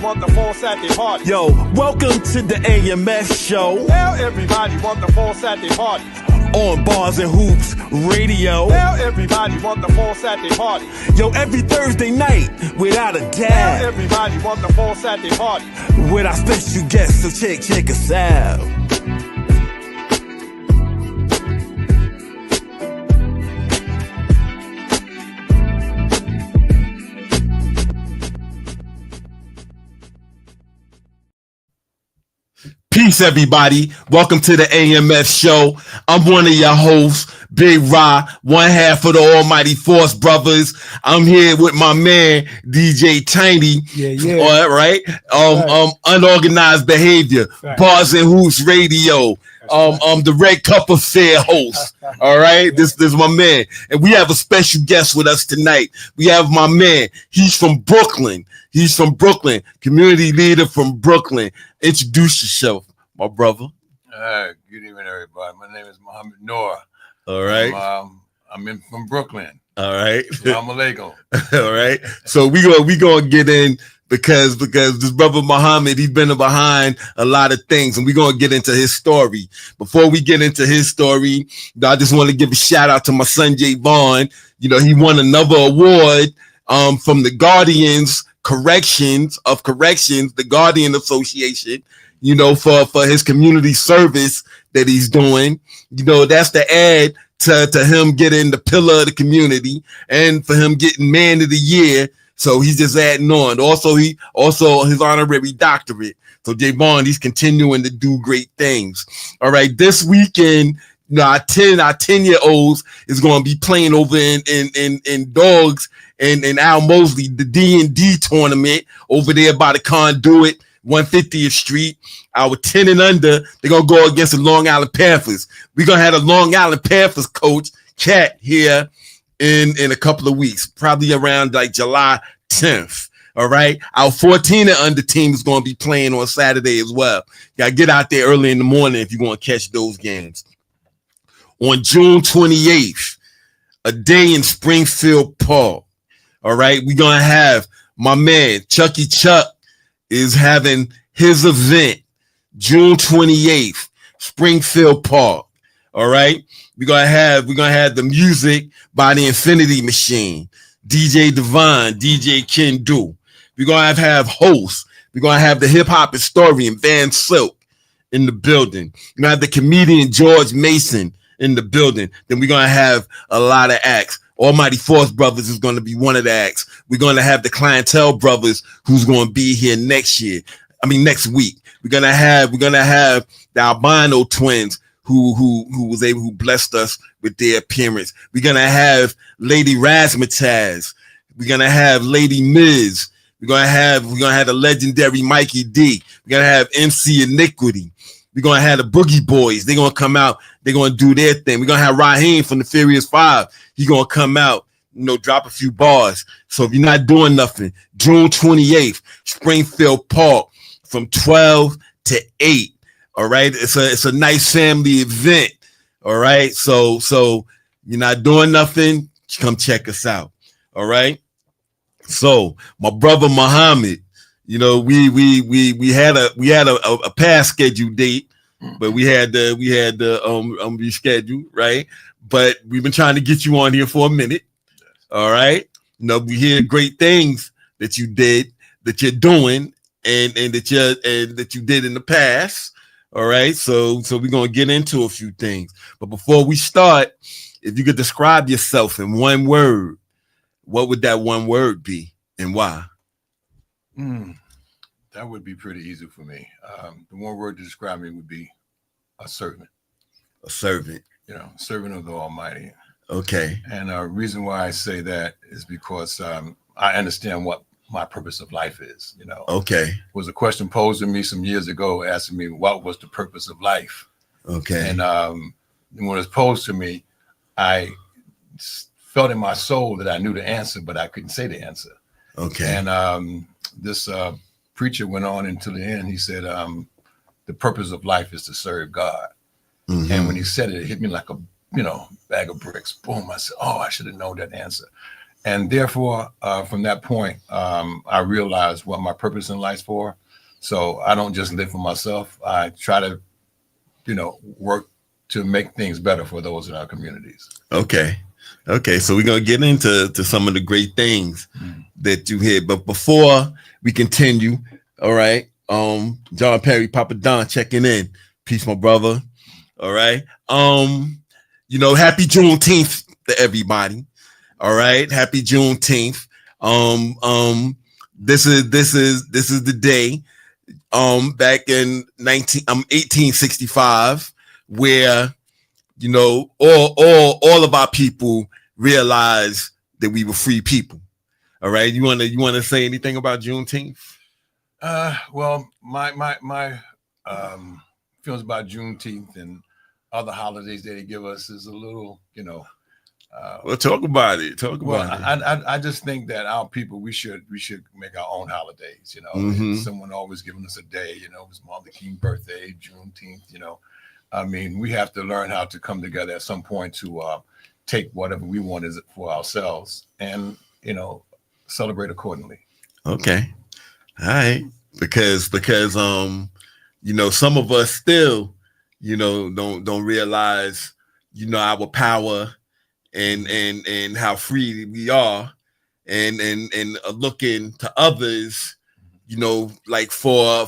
want the full Saturday party. Yo, welcome to the Amf Show. Tell everybody want the full Saturday party. On Bars and Hoops Radio. Tell everybody want the full Saturday party. Yo, every Thursday night, without a doubt. Tell everybody want the full Saturday party. With our special guests, so check us out. Peace, everybody. Welcome to the Amf Show. I'm one of your hosts, Big Ra, one half of the Almighty Force Brothers. I'm here with my man, DJ Tiny. Yeah. All right. Unorganized Behavior, right. Bars and Hoops Radio. The Red Cup Affair host. All right. This is my man. And we have a special guest with us tonight. We have my man. He's from Brooklyn. Community leader from Brooklyn. Introduce yourself, my brother. Good evening, everybody. My name is Muhammad Noor. All right. I'm from Brooklyn. All right. Assalamu alaikum. All right. So we gonna get in because this brother Muhammad, he's been behind a lot of things, and we're gonna get into his story. Before we get into his story, I just want to give a shout out to my son Jay Vaughn. You know, he won another award from the Guardians Corrections, the Guardian Association, you know, for his community service that he's doing. You know, that's the add to him getting the pillar of the community and for him getting man of the year. So he's just adding on. Also his honorary doctorate. So Jay Bond, he's continuing to do great things. All right, this weekend, you know, our 10-year-olds is going to be playing over in Dogs and Al Mosley, the D&D tournament over there by the Conduit, 150th Street. Our 10 and under, they're going to go against the Long Island Panthers. We're going to have a Long Island Panthers coach, Cat, here in a couple of weeks, probably around like July 10th. All right. Our 14 and under team is going to be playing on Saturday as well. You got to get out there early in the morning if you want to catch those games. On June 28th, a day in Springfield Park. All right, we're going to have my man, Chucky Chuck, is having his event June 28th, Springfield Park. All right, we're going to have the music by the Infinity Machine, DJ Divine, DJ Ken Do. We're going to have hosts. We're going to have the hip hop historian Van Silk in the building. We're going to have the comedian George Mason in the building. Then we're going to have a lot of acts. Almighty Force Brothers is going to be one of the acts. We're going to have the Clientele Brothers who's going to be here next week. We're going to have the Albino Twins who blessed us with their appearance. We're going to have Lady Razzmatazz. We're going to have Lady Miz. We're going to have the legendary Mikey D. We're going to have MC Iniquity. We're going to have the Boogie Boys. They're going to come out. They're going to do their thing. We're going to have Raheem from the Furious Five. He's going to come out, you know, drop a few bars. So if you're not doing nothing, June 28th, Springfield Park from 12 to 8. All right. It's a nice family event. All right. So you're not doing nothing, come check us out. All right. So my brother Muhammad, you know, we had a past scheduled date, but we had to reschedule, right? But we've been trying to get you on here for a minute. All right. You know, we hear great things that you did, that you're doing, and that you did in the past. All right. So we're gonna get into a few things. But before we start, if you could describe yourself in one word, what would that one word be and why? That would be pretty easy for me. The one word to describe me would be a servant. A servant. You know, servant of the Almighty. Okay. And the reason why I say that is because I understand what my purpose of life is. You know. Okay. It was a question posed to me some years ago, asking me what was the purpose of life. Okay. And when it was posed to me, I felt in my soul that I knew the answer, but I couldn't say the answer. Okay. And this preacher went on until the end. He said, the purpose of life is to serve God. Mm-hmm. And when he said it, it hit me like a bag of bricks. Boom. I said, oh, I should have known that answer. And therefore, from that point, I realized what my purpose in life's for. So I don't just live for myself. I try to, work to make things better for those in our communities. Okay. So we're gonna get into some of the great things that you hear. But before we continue, all right. John Perry, Papa Don checking in. Peace, my brother. All right. Happy Juneteenth to everybody. All right. Happy Juneteenth. This is the day back in 1865 where all of our people realized that we were free people. All right. You wanna say anything about Juneteenth? Well, my feels about Juneteenth and other holidays that they give us is a little, well, talk about it. I just think that our people, we should make our own holidays. Someone always giving us a day. It was Martin Luther King's birthday, Juneteenth. We have to learn how to come together at some point to take whatever we want is for ourselves and celebrate accordingly. Okay, all right, because some of us still don't realize our power and how free we are and looking to others like for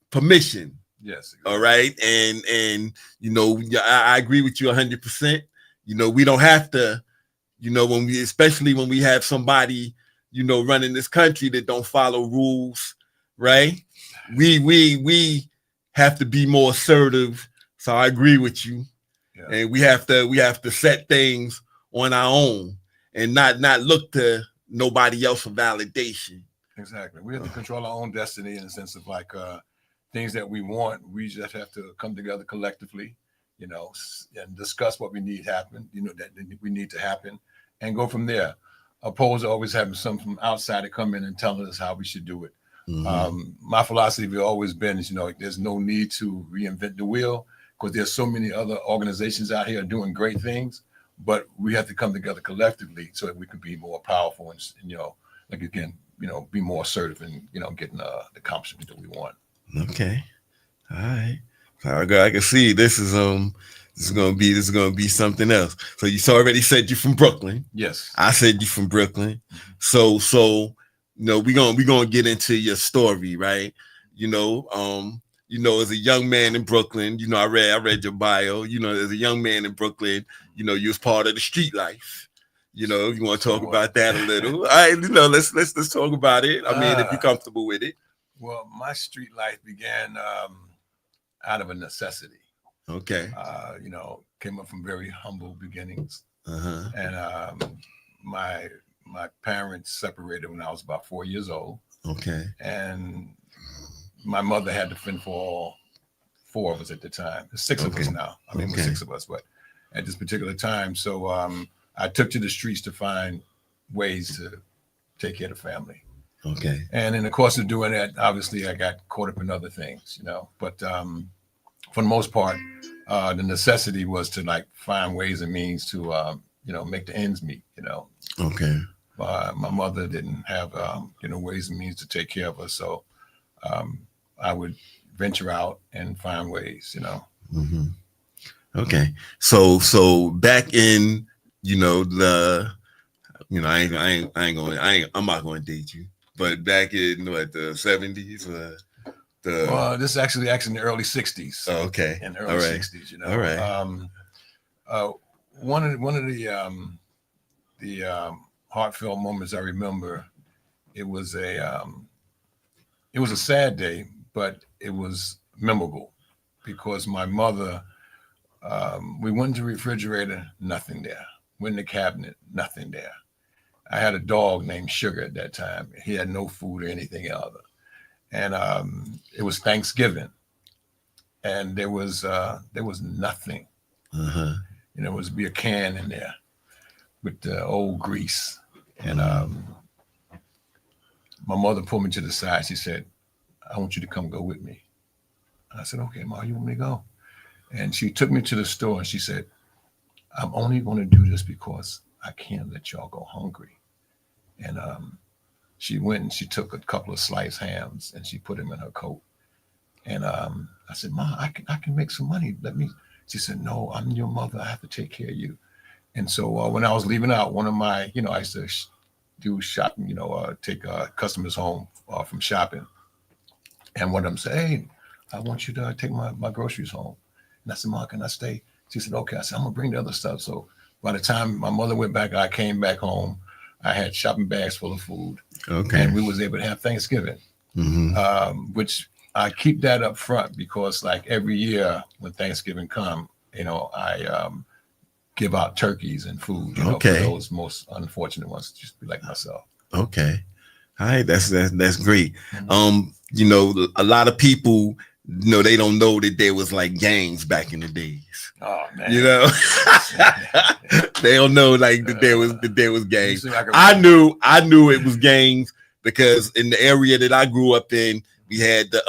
permission. Yes. Exactly. All right. And I agree with you 100%. We don't have to, especially when we have somebody, running this country that don't follow rules, right? We have to be more assertive. So I agree with you. Yeah. And we have to set things on our own and not look to nobody else for validation. Exactly. We have to control our own destiny in the sense of like things that we want. We just have to come together collectively, and discuss what we need happen, that we need to happen, and go from there. Opposed to always having something from outside to come in and telling us how we should do it. My philosophy has always been is, there's no need to reinvent the wheel because there's so many other organizations out here doing great things, but we have to come together collectively so that we can be more powerful and, be more assertive and, getting the accomplishment that we want. Okay. All right. I can see this is gonna be something else. So you already said you're from Brooklyn. Yes. I said you're from Brooklyn. So we're gonna get into your story, right? As a young man in Brooklyn, I read your bio. As a young man in Brooklyn, you was part of the street life. You want to talk about that a little? All right, let's talk about it. I mean, if you're comfortable with it. Well, my street life began out of a necessity. Okay. Came up from very humble beginnings. Uh-huh. And my parents separated when I was about 4 years old. Okay. And my mother had to fend for all four of us at the time. There's six of us now. We're six of us, but at this particular time. So I took to the streets to find ways to take care of the family. Okay. And in the course of doing that, obviously I got caught up in other things, but for the most part, the necessity was to find ways and means to, make the ends meet, Okay. My mother didn't have, ways and means to take care of us. So I would venture out and find ways, Mm-hmm. Okay. So back in, I'm not going to date you, but back in the 70s, well, this is actually in the early 60s. Oh, okay. In the early 60s, All right. One of the heartfelt moments I remember, it was a sad day, but it was memorable because my mother, we went into the refrigerator, nothing there. Went in the cabinet, nothing there. I had a dog named Sugar at that time. He had no food or anything else. And it was Thanksgiving, and there was nothing. Uh-huh. There was be a can in there with old grease. And my mother pulled me to the side. She said, "I want you to come go with me." I said, "Okay, Ma, you want me to go?" And she took me to the store and she said, "I'm only going to do this because I can't let y'all go hungry. And she went and she took a couple of sliced hams and she put them in her coat. And I said, Ma, I can make some money. She said, no, I'm your mother. I have to take care of you. And so when I was leaving out, one of my, I used to do shopping, take customers home from shopping. And one of them said, hey, I want you to take my groceries home. And I said, Ma, can I stay? She said, okay. I said, I'm going to bring the other stuff. So by the time my mother went back, I came back home. I had shopping bags full of food. Okay. And we was able to have Thanksgiving, which I keep that up front because like every year when Thanksgiving come, I give out turkeys and food, for those most unfortunate ones, just be like myself. Okay. All right. That's great. A lot of people, they don't know that there was like gangs back in the days. Oh man. They don't know like that there was gangs. I knew it was gangs because in the area that I grew up in, we had the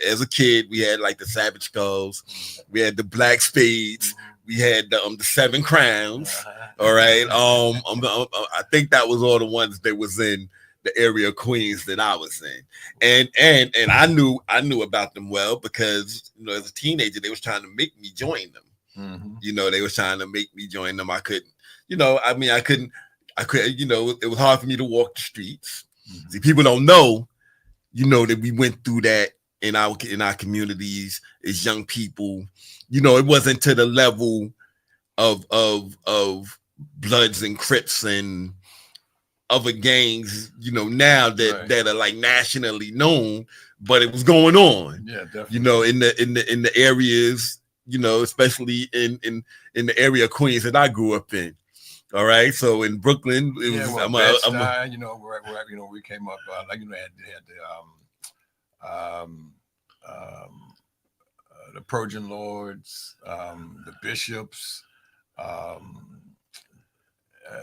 as a kid, we had like the Savage Skulls, we had the Black Spades, we had the Seven Crowns. All right. I think that was all the ones that was in the area of Queens that I was in. And I knew about them well because, as a teenager, they was trying to make me join them. They was trying to make me join them. I couldn't, I couldn't, it was hard for me to walk the streets. See, people don't know, that we went through that in our communities as young people. It wasn't to the level of Bloods and Crips and other gangs, now that are like nationally known, but it was going on. Yeah, definitely. In the areas, especially in the area of Queens that I grew up in. All right, so in Brooklyn, it was. Where we came up, had the Persian Lords, the bishops.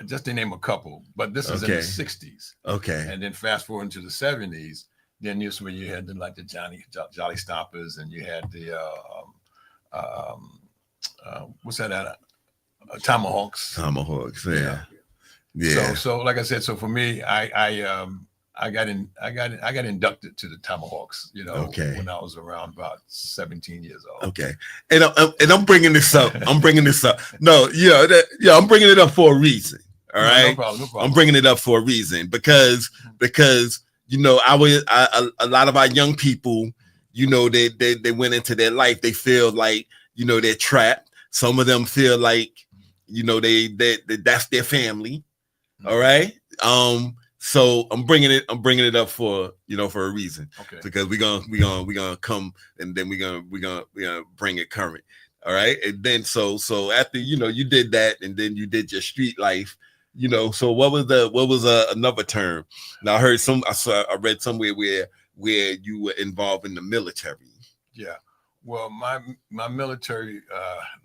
Just to name a couple, but this is in the 60s. Okay. And then fast forward into the 70s, then this where you had the Jolly Stompers, and you had the what's that? Tomahawks. Tomahawks, yeah. So like I said, so for me, I got inducted to the Tomahawks, when I was around about 17 years old. Okay. And I'm bringing this up. No, I'm bringing it up for a reason. All right. No problem. I'm bringing it up for a reason because a lot of our young people, they went into their life. They feel like, they're trapped. Some of them feel like, they that's their family. All right. So I'm bringing it up for for a reason. Okay. Because we're gonna come and then we're gonna bring it current. All right. And then so after you did that and then you did your street life. So what was another term? Now I read somewhere where you were involved in the military. Yeah. Well, my military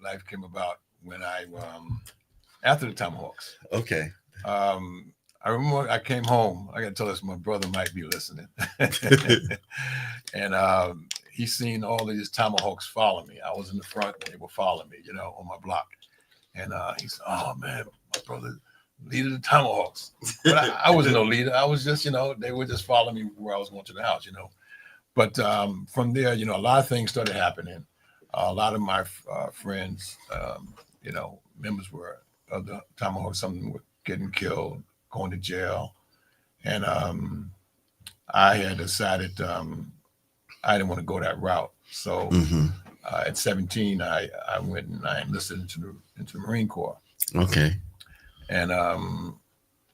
life came about when I after the Tomahawks. Okay. I remember I came home. I got to tell this, my brother might be listening. And he seen all these Tomahawks follow me. I was in the front and they were following me, on my block. And he said, oh, man, my brother, leader of the Tomahawks. But I wasn't no leader. I was just, they were just following me where I was going to the house, But from there, a lot of things started happening. A lot of my friends, members were of the Tomahawks, some were getting killed, going to jail. And I had decided I didn't want to go that route. So at 17, I went and I enlisted into the Marine Corps. Okay. And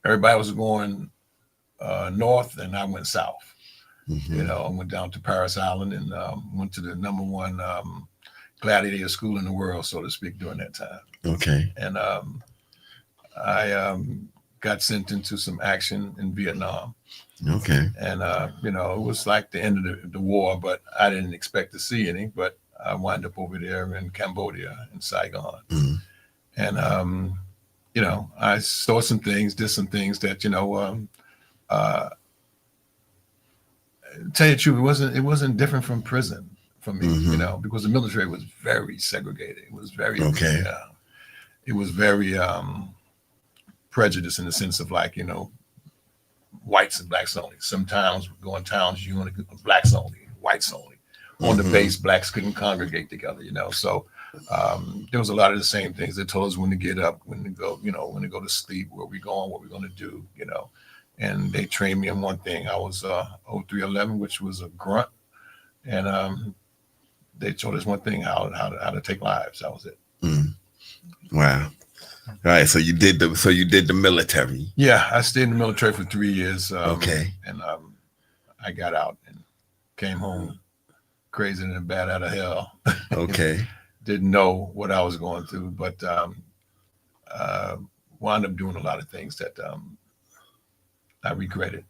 everybody was going north and I went south. I went down to Paris Island and went to the #1 gladiator school in the world, so to speak, during that time. Okay. And I got sent into some action in Vietnam. Okay. And, it was like the end of the war, but I didn't expect to see any, but I wound up over there in Cambodia, in Saigon. And, I saw some things, did some things that, tell you the truth, it wasn't different from prison for me, because the military was very segregated. It was very, it was very, prejudice in the sense of like, whites and blacks only. Sometimes go in towns, you want to blacks only, whites only. On the base, blacks couldn't congregate together, So there was a lot of the same things. They told us when to get up, when to go, when to go to sleep, where we going, what we're going to do, And they trained me in one thing. I was 0311, which was a grunt, and they told us one thing: how to take lives. That was it. Wow. All right. So you did the military. Yeah, I stayed in the military for 3 years. Okay. And I got out and came home crazy and bad out of hell. Okay. Didn't know what I was going through, but wound up doing a lot of things that I regretted.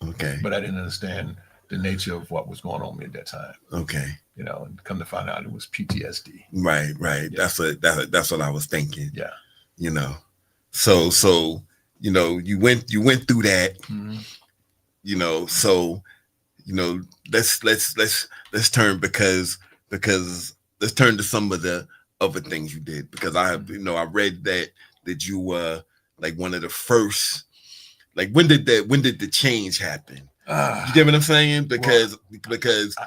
Okay. But I didn't understand the nature of what was going on with me at that time. Okay. And come to find out it was PTSD. Right. Yeah. That's what I was thinking. Yeah. So you went through that. So let's turn because let's turn to some of the other things you did, because I read that you were like one of the first. Like when did the change happen? You get what I'm saying? Because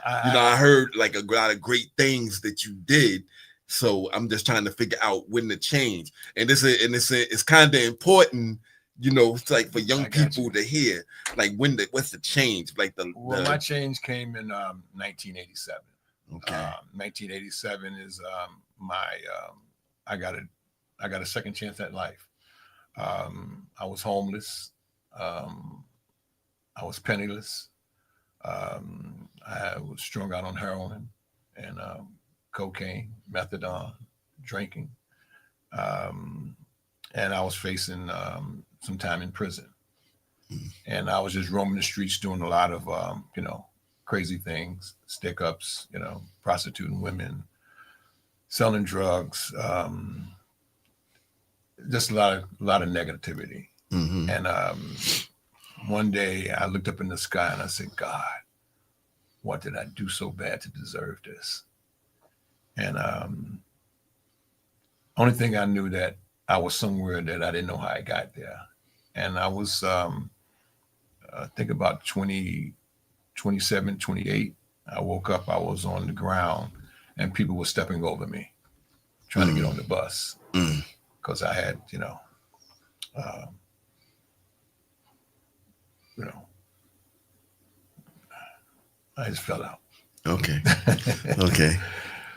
I heard like a lot of great things that you did. So I'm just trying to figure out when the change, and it's kind of important, it's like for young people to hear, like what's the change? Like my change came in 1987. Okay. 1987 is I got a second chance at life. I was homeless. I was penniless. I was strung out on heroin and cocaine, methadone, drinking. And I was facing some time in prison. And I was just roaming the streets doing a lot of, crazy things, stick-ups, prostituting women, selling drugs, just a lot of negativity. And one day I looked up in the sky and I said, God, what did I do so bad to deserve this? And only thing I knew that I was somewhere that I didn't know how I got there. And I was, I think about 27, 28. I woke up, I was on the ground and people were stepping over me, trying to get on the bus. Because I had, I just fell out. Okay. Okay.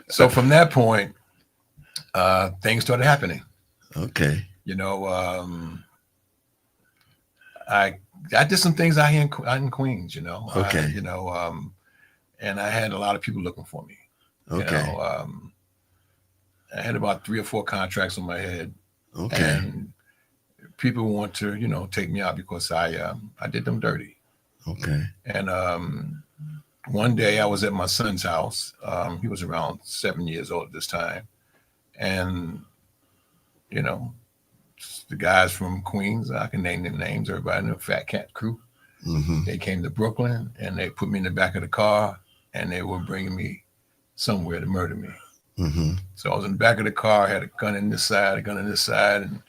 So from that point, things started happening. Okay. I did some things out here in Queens, Okay. And I had a lot of people looking for me. Okay. I had about 3 or 4 contracts on my head. Okay. And people want to, take me out because I did them dirty. Okay. And one day I was at my son's house. He was around 7 years old at this time. And, the guys from Queens, I can name their names, everybody in the Fat Cat crew. They came to Brooklyn and they put me in the back of the car and they were bringing me somewhere to murder me. So I was in the back of the car, I had a gun in this side, a gun in this side. And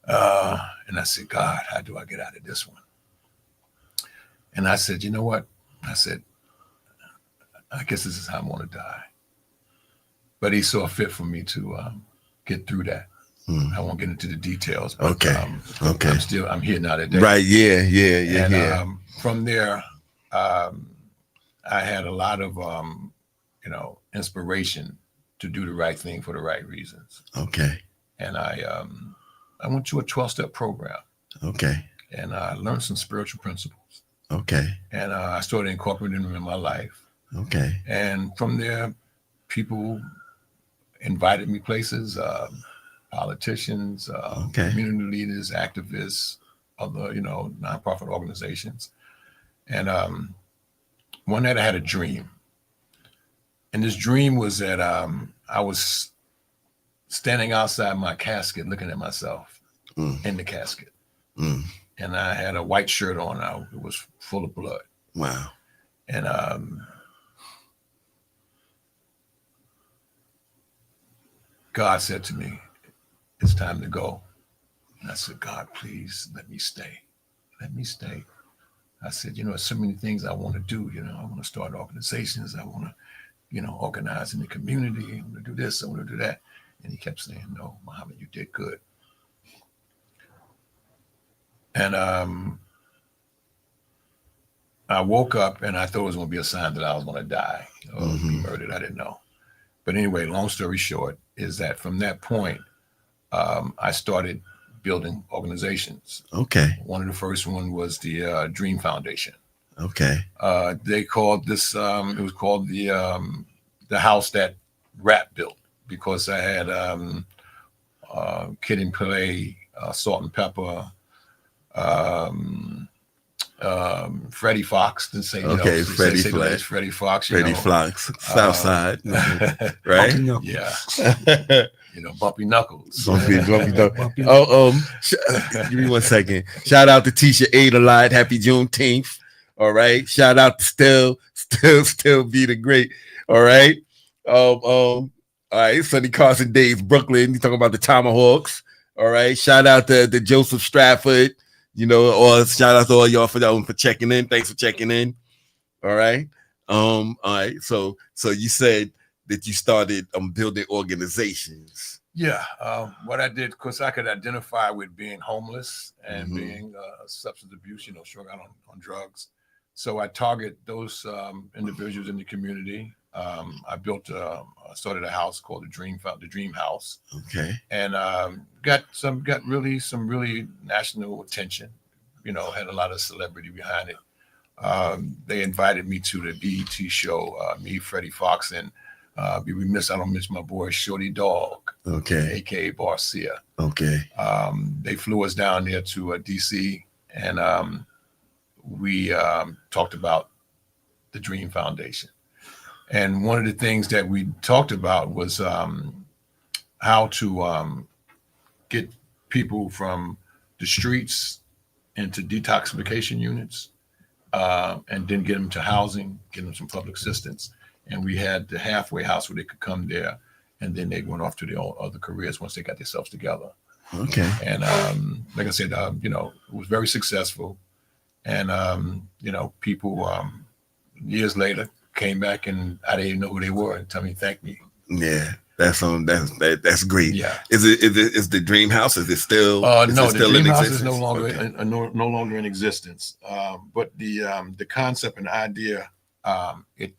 I said, God, how do I get out of this one? And I said, you know what? I said, I guess this is how I'm going to die. But he saw fit for me to get through that. I won't get into the details. But, okay. I'm here now today. Right. Yeah. And from there, I had a lot of, inspiration to do the right thing for the right reasons. Okay. And I went to a 12-step program. Okay. And I learned some spiritual principles. Okay. And I started incorporating them in my life. Okay. And from there, people invited me places, politicians, community leaders, activists, other, nonprofit organizations. And one night I had a dream. And this dream was that I was standing outside my casket looking at myself in the casket. And I had a white shirt on. It was full of blood. Wow. And God said to me, it's time to go. And I said, God, please let me stay. Let me stay. I said, you know, there's so many things I want to do. You know, I want to start organizations. I want to, you know, organize in the community. I want to do this. I want to do that. And he kept saying, no, Muhammad, you did good. And I woke up and I thought it was going to be a sign that I was going to die or be murdered. I didn't know. But anyway, long story short is that from that point, I started building organizations. Okay. One of the first one was the Dream Foundation. Okay. They called this, it was called the house that Rap built, because I had Kid and Play, Salt and Pepper, Freddie Fox, to say, okay, you know, Freddie say Fox, Freddie Fox, Freddie Fox, Southside, right? Yeah. You know, Bumpy Knuckles. Bumpy Knuckles. Give me 1 second. Shout out to Tisha Ada Lot. Happy Juneteenth. All right. Shout out to Still Be the Great. All right. All right. Sonny Carson Days, Brooklyn. You talking about the Tomahawks. All right. Shout out to Joseph Stratford. You know, or shout out to all y'all for checking in. Thanks for checking in. All right. All right. So you said that you started building organizations. Yeah. What I did, because I could identify with being homeless and being substance abuse, you know, struggling on drugs. So I target those individuals in the community. I started a house called the Dream House. Okay. And got really national attention. You know, had a lot of celebrity behind it. They invited me to the BET show. Me, Freddie Fox, and be remiss I don't mention my boy Shorty Dog. Okay. AKA Barcia. Okay. They flew us down there to DC, and we talked about the Dream Foundation. And one of the things that we talked about was how to get people from the streets into detoxification units, and then get them to housing, get them some public assistance. And we had the halfway house where they could come there, and then they went off to their other careers once they got themselves together. Okay. And like I said, you know, it was very successful. And, you know, people years later came back and I didn't even know who they were and tell me, thank me. Yeah. That's great. Yeah. Is the Dream House? Is it still? No, the Dream House is no longer no longer in existence. But the concept and idea, it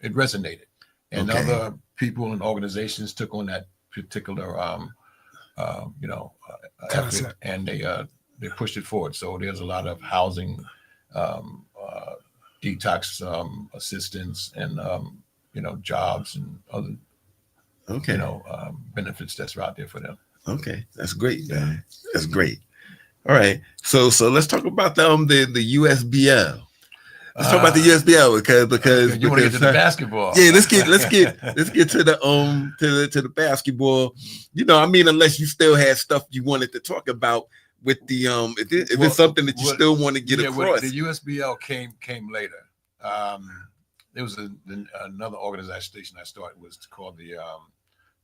resonated, and other people and organizations took on that particular effort, and they pushed it forward. So there's a lot of housing, detox assistance, and jobs and other. Okay. Benefits that's out there for them. Okay, that's great, man. That's great. All right, so let's talk about the USBL. Let's talk about the USBL because you want to get to the basketball. Yeah, let's get to the basketball. You know, I mean, unless you still had stuff you wanted to talk about with the if it's something that you still want to get across. The USBL came later. There was another organization I started was called the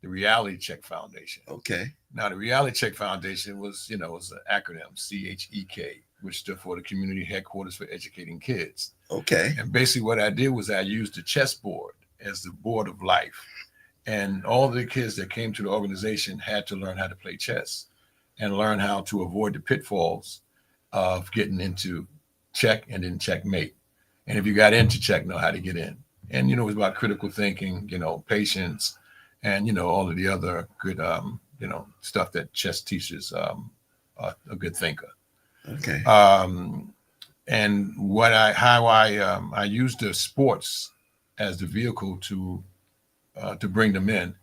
Reality Check Foundation. Okay. Now the Reality Check Foundation was an acronym, CHEK, which stood for the Community Headquarters for Educating Kids. Okay. And basically what I did was I used the chessboard as the board of life. And all the kids that came to the organization had to learn how to play chess and learn how to avoid the pitfalls of getting into check and then checkmate. And if you got into check, know how to get in. And, it was about critical thinking, patience, and, all of the other good, stuff that chess teaches a good thinker. Okay. And how I used the sports as the vehicle to bring them in.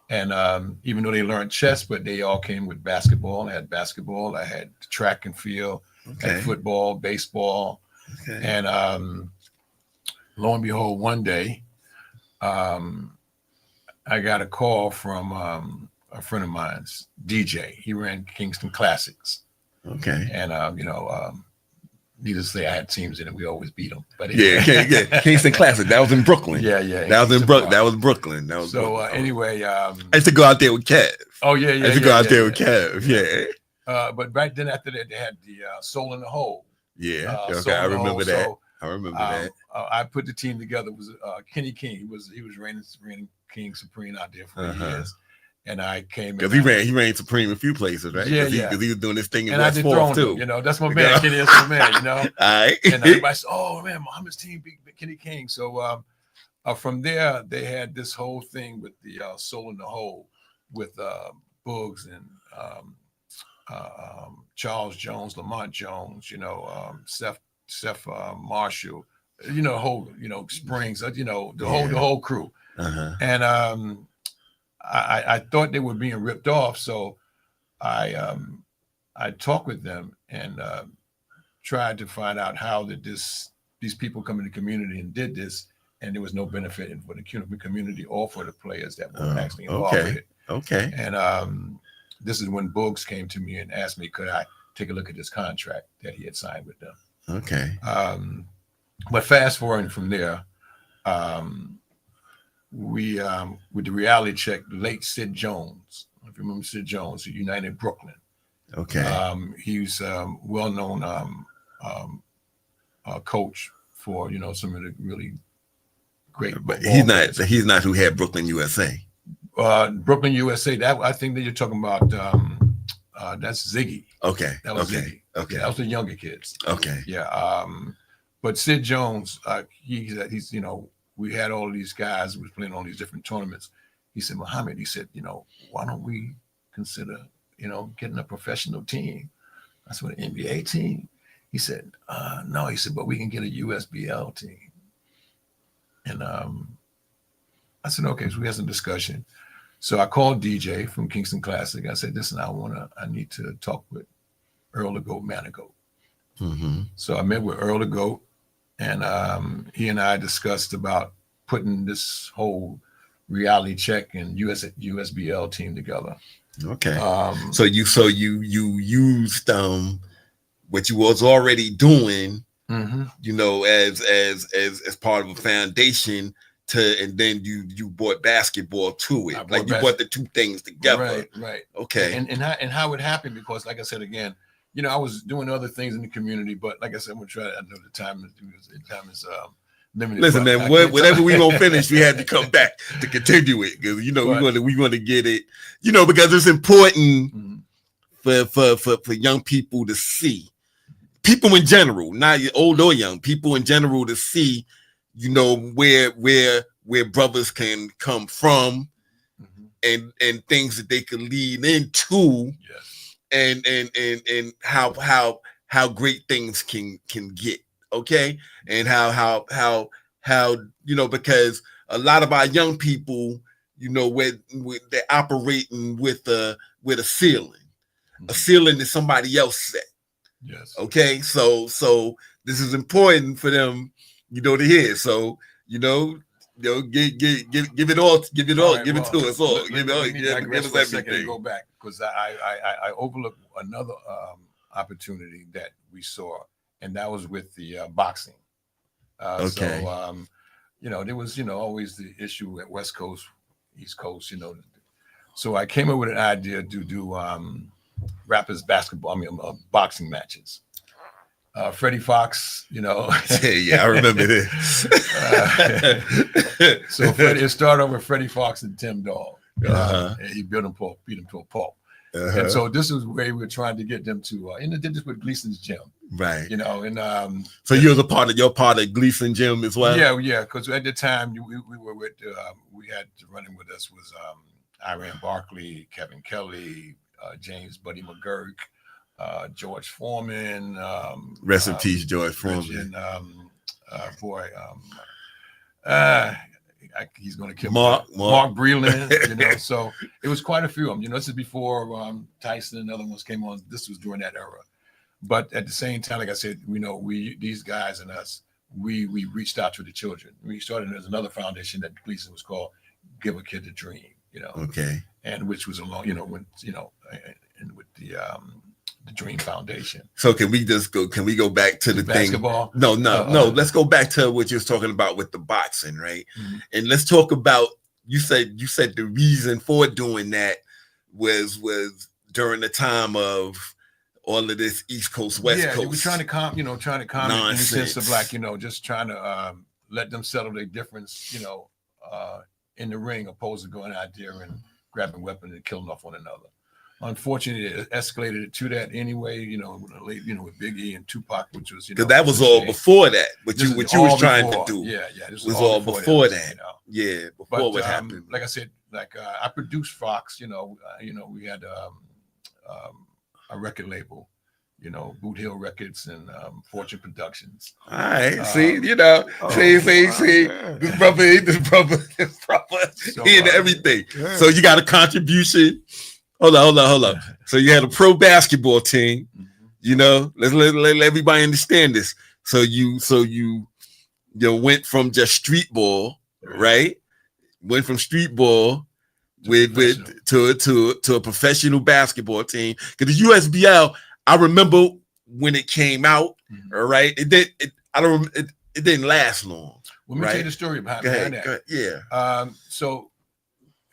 And even though they learned chess, but they all came with basketball. I had basketball, I had track and field, I had football, baseball. Okay. And lo and behold, one day, I got a call from a friend of mine's, DJ. He ran Kingston Classics. Okay. And needless to say, I had teams in it. We always beat them. But Kingston Classic. That was in Brooklyn. Yeah. That was in Brooklyn. That was Brooklyn. Anyway, I used to go out there with Kev. Oh yeah. I used to go out there with Kev. Yeah. But right then after that, they had the Soul in the Hole. Yeah. Okay, I remember that. So, I remember that. I put the team together. It was Kenny King. He was reigning King Supreme out there for years. And I came because he ran Supreme a few places, right? Yeah, because he was doing this thing in and West I did Forth too. Him, you know, that's my man. Kenny is my man, you know. All right. And everybody said, "Oh man, Muhammad's team beat Kenny King." So from there, they had this whole thing with the Soul in the Hole with Boogs and Charles Jones, Lamont Jones, you know, Seth Marshall, you know, whole, you know, Springs, you know, the whole crew. And I thought they were being ripped off, so I talked with them and tried to find out how did these people come in the community and did this, and there was no benefit for the community or for the players that were actually involved with it. Okay. And this is when Boogs came to me and asked me, could I take a look at this contract that he had signed with them? Okay. But fast forwarding from there, we with the reality check, the late Sid Jones, if you remember Sid Jones, who United Brooklyn. Okay. He's well-known coach for, you know, some of the really great. But he's not who had Brooklyn USA. Brooklyn USA. That I think that you're talking about. That's Ziggy. Okay. That was Ziggy. Okay. Yeah, that was the younger kids. Okay. Yeah. But Sid Jones, he's you know, we had all of these guys who was playing all these different tournaments. He said, Muhammad, he said, you know, why don't we consider, you know, getting a professional team? I said, an NBA team? He said, no. He said, but we can get a USBL team. And I said, okay. So we had some discussion. So I called DJ from Kingston Classic. I said, listen, I need to talk with Earl the Goat Manigault. So I met with Earl the Goat, and he and I discussed about putting this whole reality check and USBL team together. Okay. So you used what you was already doing, you know, as part of a foundation and then you brought basketball to it. Like you brought the two things together. Right. Okay. And how it happened, because like I said again, you know, I was doing other things in the community, but like I said, I'm gonna try. I know the time is limited. Listen, man, whatever we gonna finish, we had to come back to continue it, because you know we want to get it, you know, because it's important for young people to see, people in general, not old or young, people in general to see, you know, where brothers can come from, and things that they can lead into. Yes. And how great things can get, okay, and how you know, because a lot of our young people, you know, they're operating with a ceiling. A ceiling is somebody else set. Yes. Okay, so this is important for them, you know, to hear. So give it all, give it to us all. Give us everything. Go back, because I overlooked another opportunity that we saw, and that was with the boxing. Okay. So you know, there was, you know, always the issue at West Coast, East Coast, you know. So I came up with an idea to do rappers boxing matches. Freddie Fox, you know. Yeah, I remember this. So it started over with Freddie Fox and Tim Dog. And he beat him to a pulp. And so this is where we were trying to get them to, and they did this with Gleason's Gym. Right. You know, and so you're part of Gleason Gym as well? Yeah, because at the time we were with, we had running with us was Iran Barkley, Kevin Kelly, James Buddy McGurk, George Foreman. Rest in peace, George Foreman. He's going to kill Mark Breland. You know, so it was quite a few of them. You know, this is before Tyson and other ones came on. This was during that era. But at the same time, like I said, we know these guys and us, we reached out to the children. We started as another foundation that Gleason was called Give a Kid a Dream. You know. Okay. And which was along, you know, when and with the Dream Foundation. So can we go back to the basketball? No. Let's go back to what you was talking about with the boxing, right? And let's talk about, you said the reason for doing that was during the time of all of this East Coast, West Coast. Yeah, we're trying to calm in the sense of like, just trying to let them settle their difference, in the ring, opposed to going out there and grabbing weapons and killing off one another. Unfortunately, it escalated to that anyway, with Big E and Tupac, which was, because that was all before that. What you was trying to do. Yeah. This was all before that. Yeah, before what happened. Like I said, I produced Fox, we had a record label, Boot Hill Records and Fortune Productions. All right, see, this brother, he into everything. Yeah. So you got a contribution. Hold on. So you had a pro basketball team. Let's let everybody understand this. So you went from just street ball, right? Went from street ball to a professional basketball team. Because the USBL, I remember when it came out. All right, it didn't last long. Let me tell you the story behind that. Go ahead. Yeah. So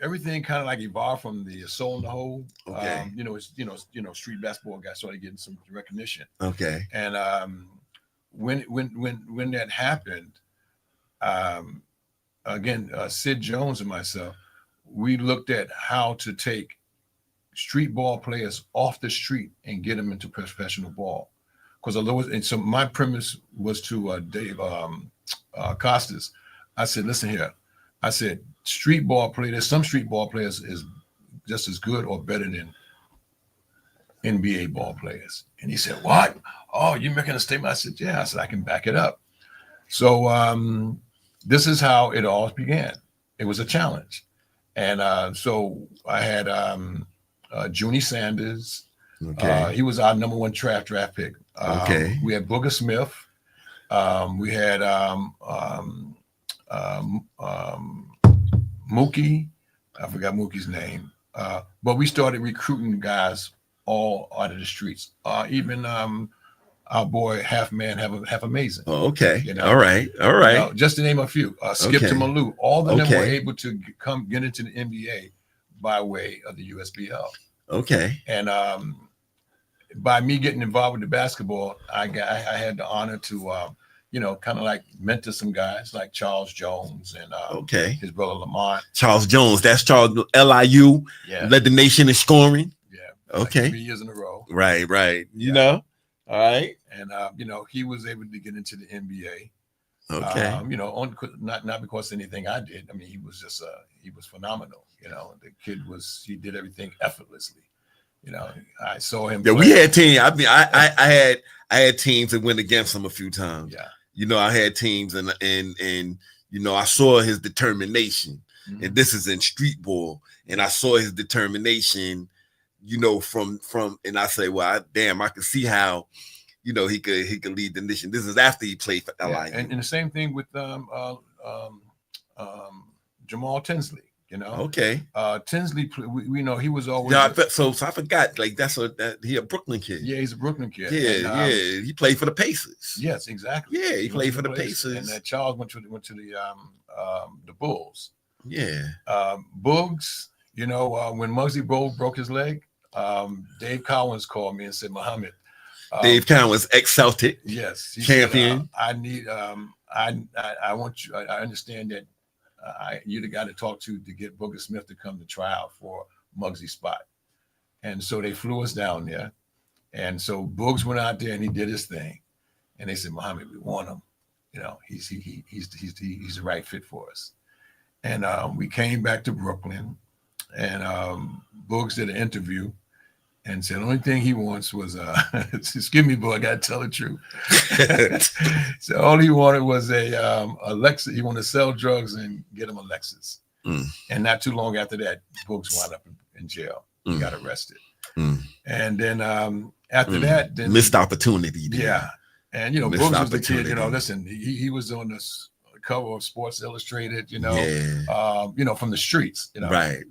everything kind of like evolved from the Soul in the Hole. Okay. Street basketball got started getting some recognition. Okay. And when that happened, again, Sid Jones and myself, we looked at how to take street ball players off the street and get them into professional ball. So my premise was to Dave Costas. I said, listen here. I said, some street ball players is just as good or better than NBA ball players. And he said, what? Oh, you're making a statement? I said, yeah. I said, I can back it up. So this is how it all began. It was a challenge. And so I had Junie Sanders. Okay. He was our number one draft pick. Okay. We had Booger Smith. We had Mookie. I forgot Mookie's name. But we started recruiting guys all out of the streets. Even our boy Half Man, Half Amazing. Oh, okay. All right. Just to name a few. Skip to Malou. All of them were able to get into the NBA by way of the USBL. Okay. And by me getting involved with the basketball, I had the honor to kind of like mentor some guys like Charles Jones and his brother Lamont. Charles Jones, that's Charles LIU. Yeah. Led the nation in scoring. Yeah. Okay. Like 3 years in a row. Right. You know. All right. And he was able to get into the NBA. Okay. Not because of anything I did. I mean, he was just he was phenomenal. The kid he did everything effortlessly. I saw him. Yeah, we had teams. I mean, I had teams that went against him a few times. Yeah. I had teams and I saw his determination. Mm-hmm. And this is in street ball. And I saw his determination, from and I say, well, I could see how, he could lead the nation. This is after he played for LIU. And the same thing with Jamal Tinsley. Okay. Tinsley, we know he was always. Yeah, so I forgot. Like he a Brooklyn kid. Yeah, he's a Brooklyn kid. Yeah, He played for the Pacers. Yes, exactly. Yeah, he played for the Pacers. And Charles went to the Bulls. Yeah. Boogs. When Muggsy Bogues broke his leg, Dave Collins called me and said, Muhammad. Dave Collins, ex-Celtic. Yes, champion. Said, I need. I want you. I understand that. You're the guy to talk to get Booger Smith to come to try out for Muggsy's spot. And so they flew us down there. And so Boogs went out there and he did his thing. And they said, Muhammad, we want him. He's the right fit for us. And we came back to Brooklyn and Boogs did an interview and said the only thing he wants was excuse me, boy, I gotta tell the truth. So all he wanted was a Lexus. He wanted to sell drugs and get him a Lexus. And not too long after that, Boogs wound up in jail. He got arrested. And then after that, then missed opportunity. Yeah. And Boogs was the kid, listen, he was on this cover of Sports Illustrated, from the streets, Right.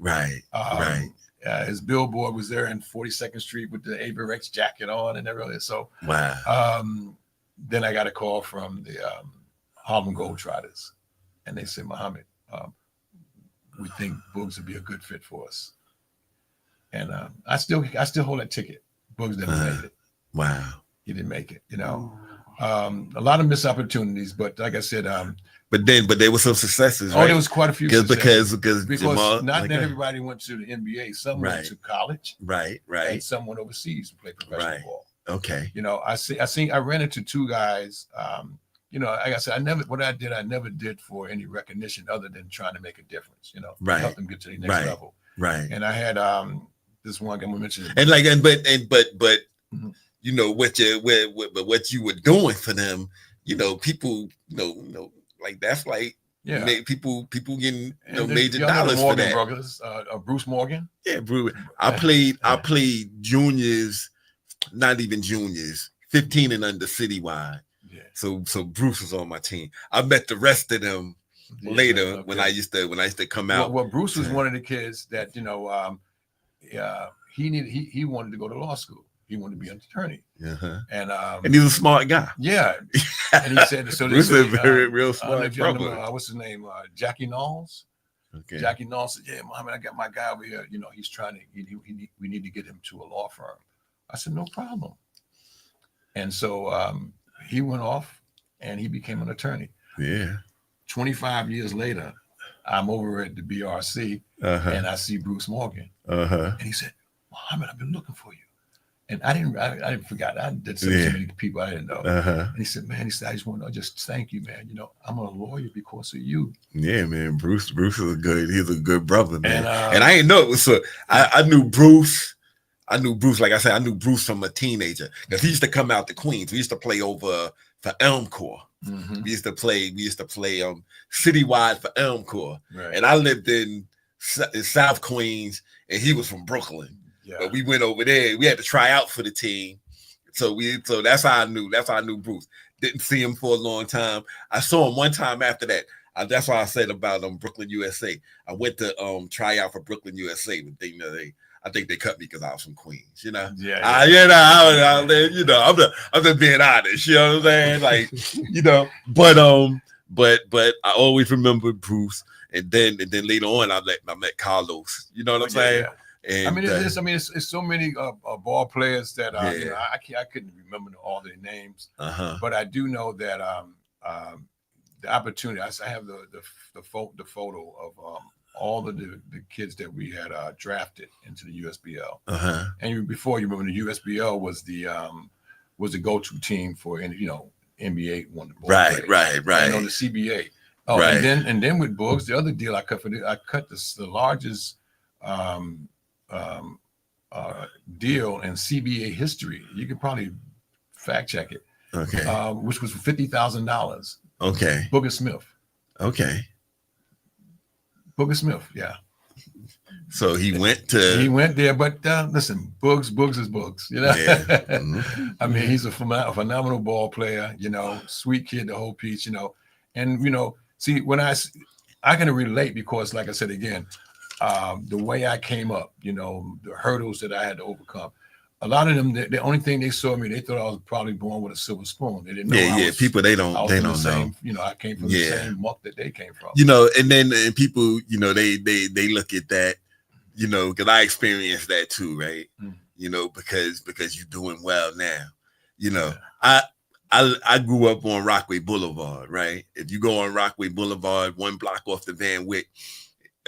His billboard was there in 42nd Street with the Averex jacket on and everything. So wow. Then I got a call from the Harlem Globetrotters, and they said, Muhammad, we think Boogs would be a good fit for us. And I still hold that ticket. Boogs never made it. Wow. He didn't make it, you know. A lot of missed opportunities, but like I said, but there were some successes, right? There was quite a few successes. Because Jamal, not everybody went to the NBA. Some went to college. Right. And some went overseas to play professional ball. Okay. You know, I ran into two guys, you know, like I said, I never did for any recognition other than trying to make a difference, you know, help them get to the next level. Right. And I had this one guy we mentioned. And like, but you know, what you were doing for them, you know, people, you know, like that's like people getting major dollars for that. Brothers, Bruce Morgan. Yeah, Bruce. I played juniors, not even juniors, 15 and under citywide. Yeah. So Bruce was on my team. I met the rest of them later when I used to come out. Well, Bruce was one of the kids that, you know, he wanted to go to law school. He wanted to be an attorney. And he's a smart guy. Yeah. And he said, so Bruce is a very real smart brother. What's his name? Jackie Knowles. Okay. Jackie Knowles said, yeah, Muhammad, I got my guy over here. You know, he's trying to, we need to get him to a law firm. I said, no problem. And so he went off and he became an attorney. Yeah. 25 years later, I'm over at the BRC and I see Bruce Morgan. And he said, Muhammad, I've been looking for you. And I didn't forget. I did so many people I didn't know. And he said, man, I just want to just thank you, man. You know, I'm a lawyer because of you. Yeah, man. Bruce is he's a good brother, man. And I didn't know it was so I knew Bruce. Like I said, I knew Bruce from a teenager because he used to come out to Queens. We used to play over for Elm Corps. We used to play citywide for Elm Corps. Right. And I lived in South Queens and he was from Brooklyn. Yeah. But we went over there. We had to try out for the team. So that's how I knew. That's how I knew Bruce. Didn't see him for a long time. I saw him one time after that. That's why I said about Brooklyn, USA. I went to try out for Brooklyn, USA, but I think they cut me because I was from Queens, you know. I'm just being honest, you know what I'm saying? Like, you know, but I always remember Bruce, and then later on I met Carlos. You know what I'm saying? Yeah. And, it's so many ball players that you know, I couldn't remember all their names, but I do know that the opportunity. I have the photo of all the kids that we had drafted into the USBL. And before, you remember the USBL was the go-to team for NBA won the ball. Right. And on the CBA. And then with Boogs, the other deal I cut the largest deal in CBA history. You could probably fact check it. Okay. Which was for $50,000. Okay. Booger Smith. Okay. Booger Smith, yeah. So he went there, but listen, Boogs is Boogs, you know. Yeah. I mean, he's a phenomenal ball player, you know, sweet kid, the whole piece, you know. And you know, see, when I can relate because, like I said again, the way I came up, you know, the hurdles that I had to overcome. A lot of them, the only thing they saw me, they thought I was probably born with a silver spoon. They didn't know. People they don't know. You know, I came from the same muck that they came from. You know, and people, you know, they look at that, you know, because I experienced that too, right? You know, because you're doing well now. You know, I grew up on Rockaway Boulevard, right? If you go on Rockaway Boulevard, 1 block off the Van Wyck,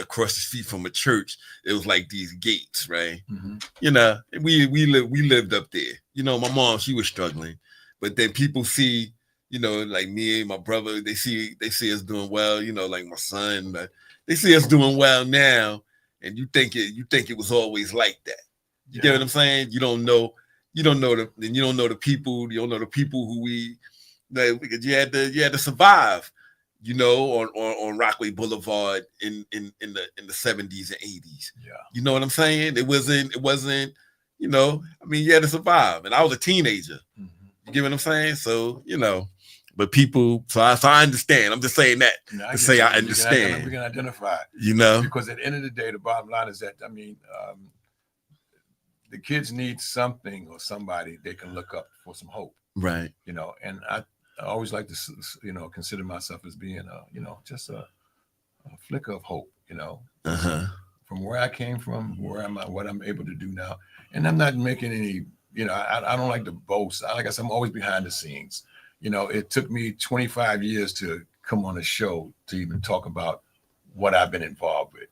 across the street from a church, it was like these gates, right? You know, we lived up there. You know, my mom, she was struggling, but then people see, you know, like me and my brother, they see us doing well. You know, like my son, but they see us doing well now, and you think it was always like that. You get what I'm saying? You don't know the people who because you had to survive. You know, on Rockaway Boulevard in the 70s and 80s. Yeah. You know what I'm saying? It wasn't, you know, I mean, you had to survive. And I was a teenager. You get what I'm saying? So, you know, but people, so I understand. I'm just saying that to say I understand. We can identify. You know? Because at the end of the day, the bottom line is that, I mean, the kids need something or somebody they can look up for some hope. Right. You know, and I always like to, you know, consider myself as being you know, just a flicker of hope, you know, from where I came from, where I'm at, what I'm able to do now. And I'm not making any you know, I don't like to boast. Like I said, I'm always behind the scenes. You know, it took me 25 years to come on a show to even talk about what I've been involved with.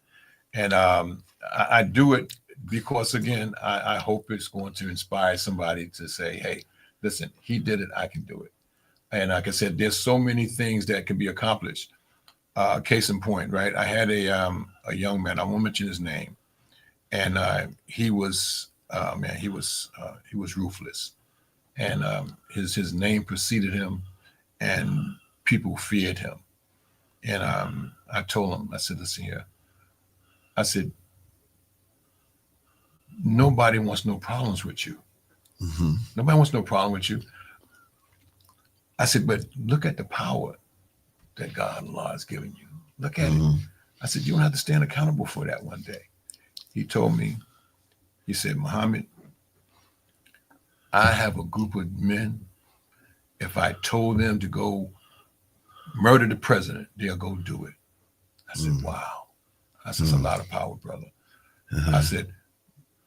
And I do it because, again, I hope it's going to inspire somebody to say, hey, listen, he did it, I can do it. And like I said, there's so many things that can be accomplished. Case in point, right? I had a young man, I won't mention his name, and he was ruthless, and his name preceded him, and people feared him. And I told him, I said, listen here, I said, nobody wants no problems with you. Mm-hmm. Nobody wants no problem with you. I said, but look at the power that God and Allah has given you. Look at it. I said, you don't have to stand accountable for that one day. He told me, he said, Muhammad, I have a group of men. If I told them to go murder the president, they'll go do it. I said, wow. I said, it's a lot of power, brother. I said,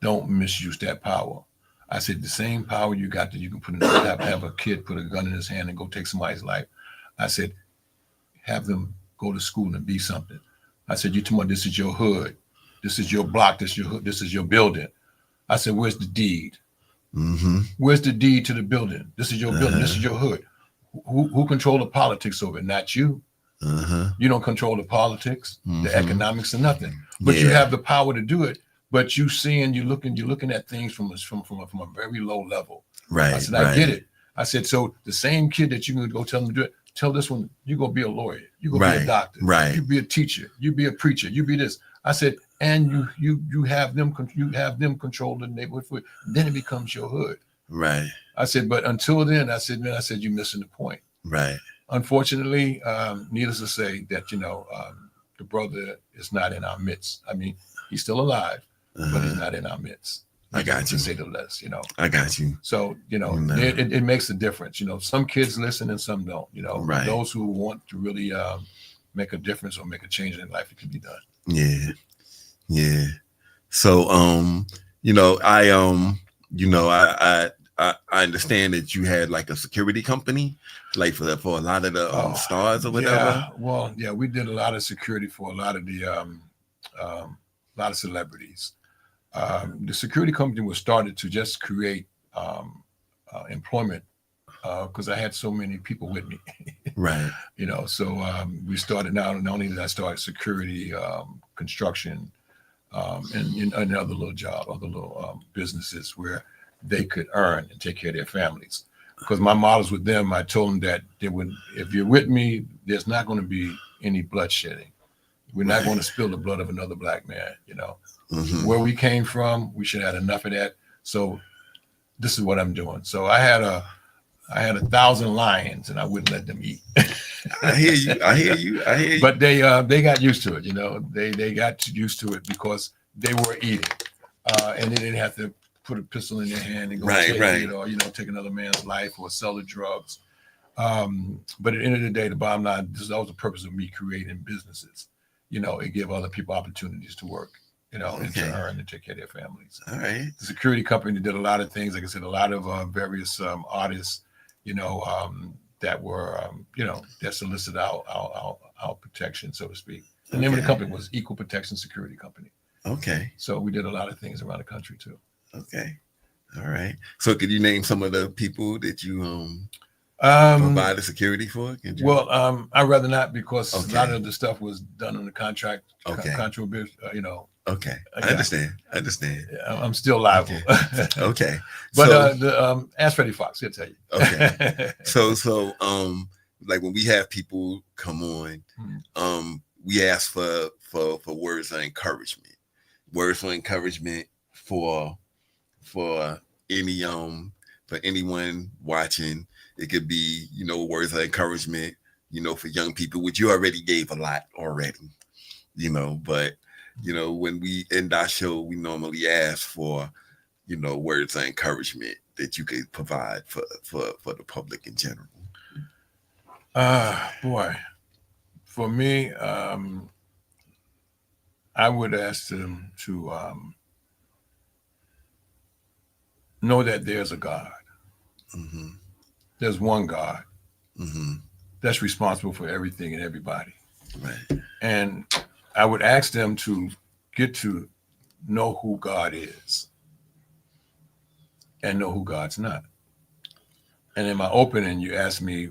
don't misuse that power. I said, the same power you got that you can put in, have a kid put a gun in his hand and go take somebody's life. I said, have them go to school and be something. I said, you talking about this is your hood. This is your block. This is your hood. This is your building. I said, where's the deed? Where's the deed to the building? This is your building. This is your hood. Who control the politics over it? Not you. You don't control the politics, the economics, or nothing. But you have the power to do it. But you're looking at things from a very low level. Right. I said, I get it. I said, so the same kid that you can go tell them to do it, tell this one, you're gonna be a lawyer, you're gonna be a doctor, you be a teacher, you be a preacher, you be this. I said, and you have them control the neighborhood for it. Then it becomes your hood. Right. I said, but until then, I said, you're missing the point. Right. Unfortunately, needless to say that, the brother is not in our midst. I mean, he's still alive, but he's not in our midst. I got you. To say the less, I got you. So, it makes a difference. Some kids listen and some don't. Right. Those who want to really make a difference or make a change in life, it can be done. Yeah. Yeah. So, I understand that you had like a security company, like for a lot of the stars or whatever. Yeah. Well, yeah, we did a lot of security for a lot of the lot of celebrities. The security company was started to just create employment because I had so many people with me. Right. So we started not only did I start security, construction, and other little job, other little businesses where they could earn and take care of their families. Because my models with them, I told them that if you're with me, there's not going to be any bloodshedding. We're not going to spill the blood of another black man. Where we came from, we should have had enough of that. So this is what I'm doing. So I had 1,000 lions, and I wouldn't let them eat. I hear you. But they got used to it. They got used to it because they were eating, and they didn't have to put a pistol in their hand and go take it, or take another man's life or sell the drugs. But at the end of the day, the bottom line, that was the purpose of me creating businesses. It gave other people opportunities to work, and to earn and take care of their families. All right. The security company did a lot of things. Like I said, a lot of various artists, that were, that solicited our protection, so to speak. The name of the company was Equal Protection Security Company. Okay. So we did a lot of things around the country too. Okay. All right. So could you name some of the people that you provide the security for? Well, I'd rather not because a lot of the stuff was done on the contract. Okay. Okay. I understand. I'm still liable. Okay. But ask Freddie Fox, he'll tell you. Okay. So like when we have people come on, we ask for words of encouragement. Words of encouragement for any for anyone watching. It could be, words of encouragement, for young people, which you already gave a lot already, but when we end our show, we normally ask for, words of encouragement that you could provide for the public in general. Boy, for me, I would ask them to know that there's a God. Mm-hmm. There's one God mm-hmm. that's responsible for everything and everybody. Right. And I would ask them to get to know who God is and know who God's not. And in my opening, you asked me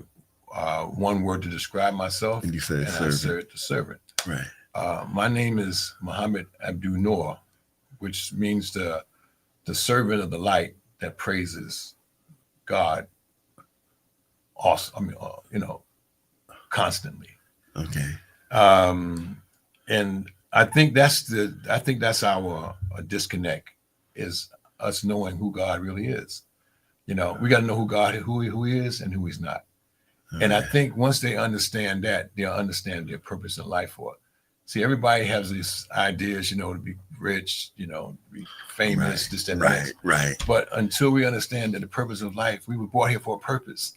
one word to describe myself, and you said and servant. I said the servant. Right. My name is Muhammad Abdul Noor, which means the servant of the light that praises God. Awesome, constantly. Okay. And I think that's our disconnect, is us knowing who God really is. We got to know who he is and who he's not. Okay. And I think once they understand that, they'll understand their purpose in life for it. See, everybody has these ideas, to be rich, to be famous, this and that. Right. But until we understand that the purpose of life, we were brought here for a purpose.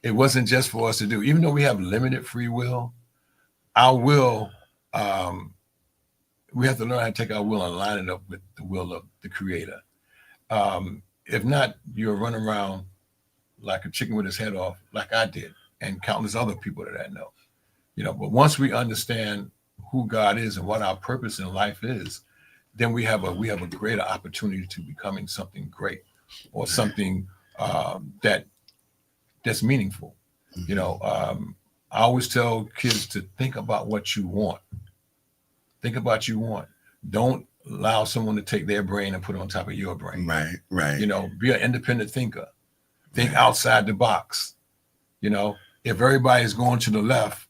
It wasn't just for us to do. Even though we have limited free will, our will, we have to learn how to take our will and line it up with the will of the Creator. If not, you'll run around like a chicken with his head off, like I did, and countless other people that I know. But once we understand who God is and what our purpose in life is, then we have a greater opportunity to becoming something great, or something that's meaningful. Mm-hmm. I always tell kids to think about what you want. Think about what you want. Don't allow someone to take their brain and put it on top of your brain. Right. Be an independent thinker. Think outside the box. If everybody's going to the left,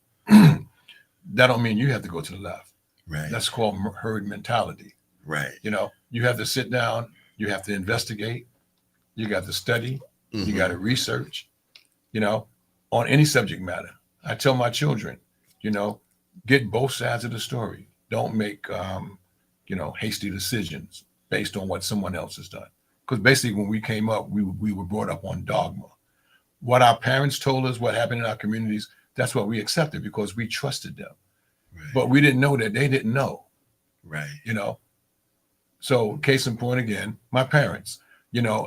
that don't mean you have to go to the left. Right. That's called herd mentality. Right. You have to sit down. You have to investigate. You got to study. Mm-hmm. You got to research. On any subject matter. I tell my children, get both sides of the story. Don't make, hasty decisions based on what someone else has done. Because basically, when we came up, we were brought up on dogma. What our parents told us, what happened in our communities, that's what we accepted because we trusted them. Right. But we didn't know that they didn't know. Right. So case in point again, my parents. We came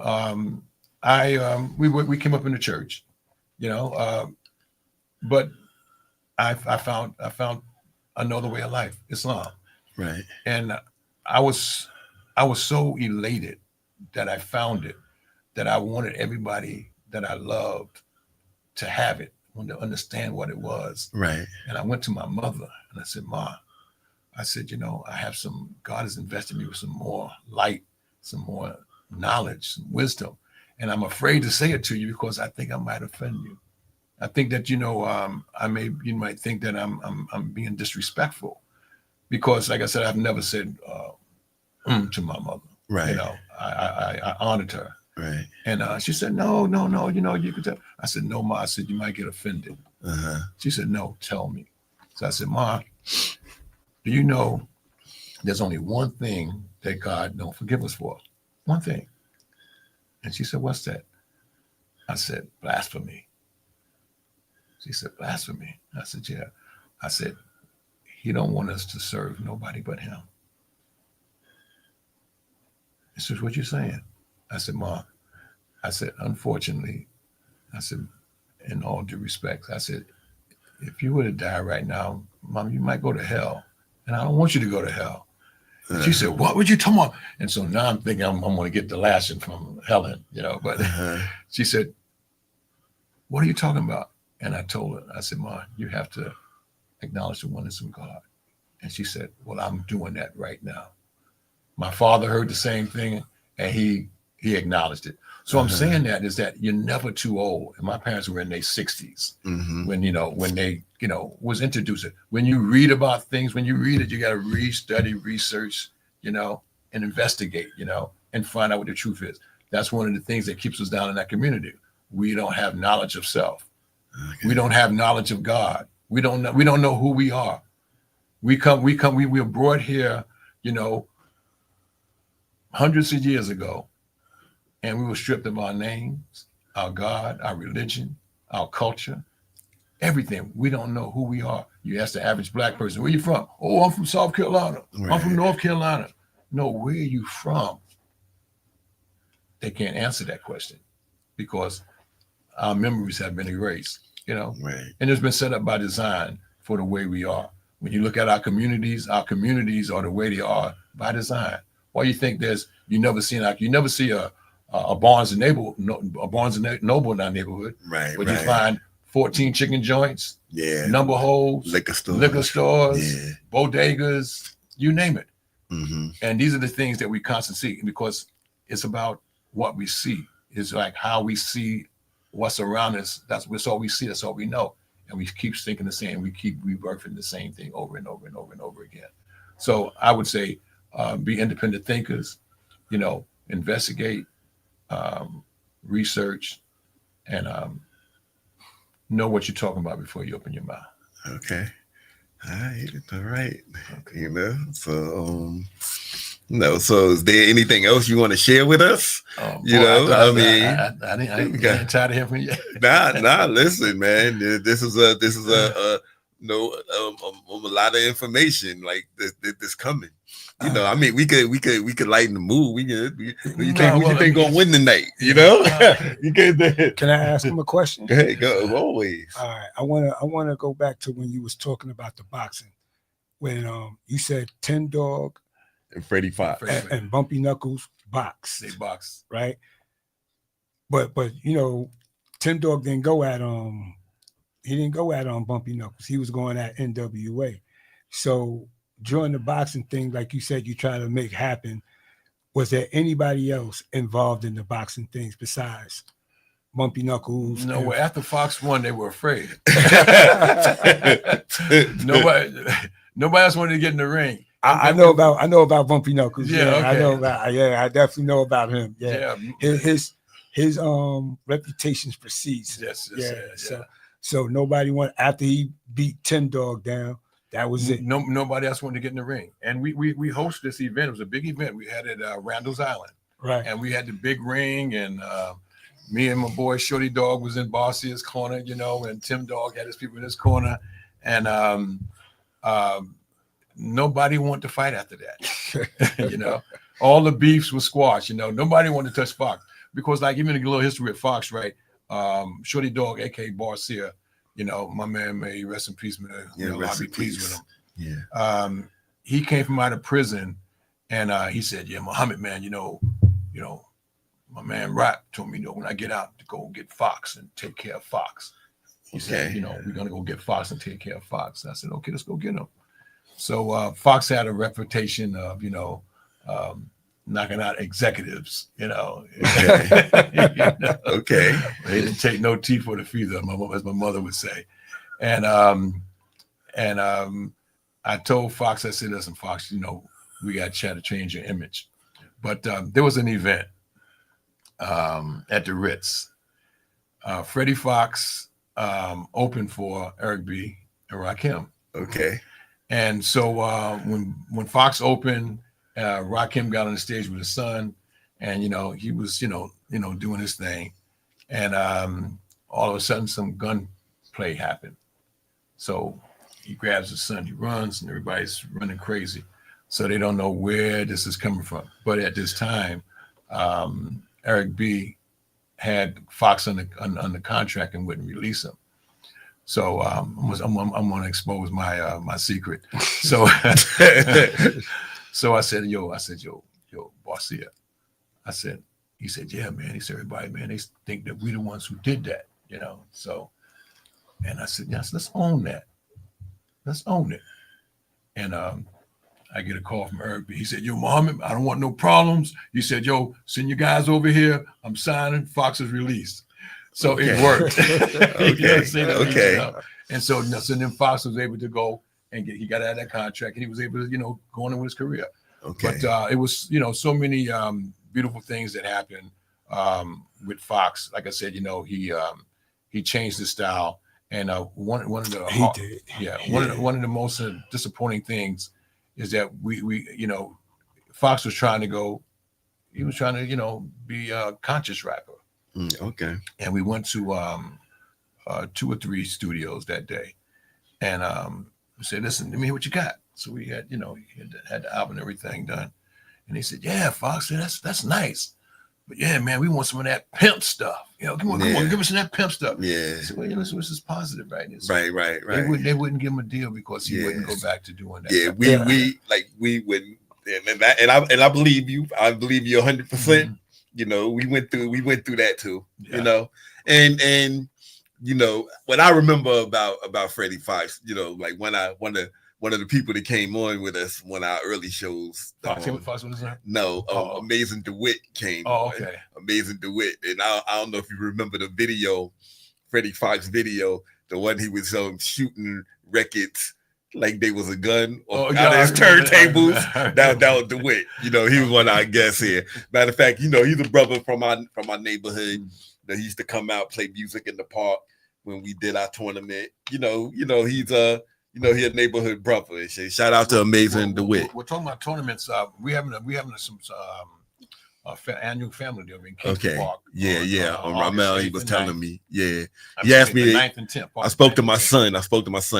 up in the church. But I found another way of life, Islam. Right. And I was so elated that I found it, that I wanted everybody that I loved to have it, wanted to understand what it was. Right. And I went to my mother and I said, Ma, I have God has invested me with some more light, some more knowledge, some wisdom. And I'm afraid to say it to you because I think I might offend you. I think that, you might think that I'm being disrespectful because, like I said, I've never said to my mother. Right. I honored her. Right. And she said, no, you could tell. I said, no, Ma. I said, you might get offended. Uh-huh. She said, no, tell me. So I said, Ma, do you know there's only one thing that God don't forgive us for? One thing. And she said, what's that? I said, blasphemy. She said, blasphemy. I said, yeah. I said, he don't want us to serve nobody but him. This is what you're saying. I said, Ma, I said, unfortunately, I said, in all due respect, I said, if you were to die right now, Mom, you might go to hell. And I don't want you to go to hell. She said, what would you talking about? And so now I'm thinking I'm going to get the lashing from Helen, but she said, what are you talking about? And I told her, I said, Ma, you have to acknowledge the oneness of God. And she said, well, I'm doing that right now. My father heard the same thing and he acknowledged it. So I'm saying that is that you're never too old. And my parents were in their 60s when they, was introduced. When you read about things, when you read it, you got to study, research, and investigate, and find out what the truth is. That's one of the things that keeps us down in that community. We don't have knowledge of self. Okay. We don't have knowledge of God. We don't know who we are. We were brought here, hundreds of years ago, and we were stripped of our names, our God, our religion, our culture, everything. We don't know who we are. You ask the average Black person, where you from? Oh, I'm from South Carolina. Right. I'm from North Carolina. No, where are you from? they can't answer that question because our memories have been erased, you know, right. And it's been set up by design for the way we are. When you look at our communities are the way they are by design. Why you think you never see a Barnes and Noble, in our neighborhood, right? Where you find 14 chicken joints, number holes, liquor stores, bodegas, you name it. Mm-hmm. And these are the things that we constantly see because it's about what we see. It's like how we see what's around us. That's all we see. That's all we know. And we keep thinking the same. We keep rebirthing the same thing over and over and over and over again. So I would say be independent thinkers, you know, investigate, research, and know what you're talking about before you open your mouth. Okay. All right. Okay. You know, so no. So is there anything else you want to share with us? I didn't tired of hearing from you. Nah. Listen, man. This is a lot of information like this coming. You know, I mean, we could lighten the mood. You think gonna win tonight? You know, Can I ask him a question? Hey, go always. All right, I wanna go back to when you was talking about the boxing, when you said Tin Dog and Freddie Fox and Bumpy Knuckles box. They box, right? But you know, Tin Dog didn't go at he didn't go at Bumpy Knuckles. He was going at NWA. So during the boxing thing, like you said, you try to make happen. Was there anybody else involved in the boxing things besides Bumpy Knuckles? No, after Fox won, they were afraid. Nobody else wanted to get in the ring. I know about Bumpy Knuckles. Yeah, okay. I definitely know about him. Yeah. His reputation's precedes. Yes. So nobody went after he beat Tin Dog down. That was it. Nobody else wanted to get in the ring. And we hosted this event. It was a big event. We had it at Randall's Island. Right. And we had the big ring, and me and my boy Shorty Dog was in Barcia's corner, you know, and Tim Dog had his people in his corner. And nobody wanted to fight after that. You know, all the beefs were squashed. You know, nobody wanted to touch Fox because, like, even a little history of Fox, right? Shorty Dog, aka Barcia, you know, my man, may he rest in peace, man. I'll be pleased with him. Yeah. He came from out of prison, and he said, "Yeah, Muhammad, man, you know, my man Rock told me, when I get out to go get Fox and take care of Fox." He said, we're gonna go get Fox and take care of Fox. I said, okay, let's go get him. So Fox had a reputation of, knocking out executives, Okay. Okay. They didn't take no tea for the feather, as my mother would say. And I told Fox, I said, listen, Fox, we got to change your image. But there was an event at the Ritz. Freddie Fox opened for Eric B. and Rakim. Okay. And so when Fox opened, Rakim got on the stage with his son, and he was doing his thing, and all of a sudden some gunplay happened. So he grabs his son, he runs, and everybody's running crazy. So they don't know where this is coming from. But at this time, Eric B had Fox on the contract and wouldn't release him. So I'm going to expose my secret. So so I said, yo, Barcia. He said, yeah, man. He said, everybody, man, they think that we the ones who did that, So, and I said, yes, let's own that. Let's own it. And I get a call from Eric B. He said, yo, Muhammad, I don't want no problems. He said, yo, send your guys over here. I'm signing. Fox is released. So it worked. Okay. And so then Fox was able to go and he got out of that contract, and he was able to, go on with his career. Okay. But it was, so many beautiful things that happened with Fox. Like I said, he changed his style, and one of the most disappointing things is that we Fox was trying to be a conscious rapper. Okay. And we went to 2 or 3 studios that day, and we said, listen, let me hear what you got. So we had, he had the album and everything done. And he said, yeah, Fox, that's nice. But yeah, man, we want some of that pimp stuff. You know, come on, give us some of that pimp stuff. Yeah. So, well, this is positive, right? Right. They wouldn't give him a deal because he wouldn't go back to doing that. Yeah, we wouldn't, and I believe you. I believe you 100%. Mm-hmm. You know, we went through that too. Yeah. You know, and you know what I remember about Freddie Fox. You know, like one of the people that came on with us on our early shows. Fox was there? No, Amazing DeWitt came. Oh, okay. Amazing DeWitt, and I don't know if you remember the video, Freddie Fox video, the one he was shooting records like they was a gun out of his turntables. That was DeWitt. You know, he was one of our guests here. Matter of fact, you know, he's a brother from our neighborhood. That he used to come out play music in the park when we did our tournament. You know, he's a neighborhood brother. And shout out to Amazing DeWitt. We're talking about tournaments. We having some annual family dinner in Kingston Park. Yeah. On Ramel, he was telling me. Yeah. He asked me 9th and 10th. I spoke to my son,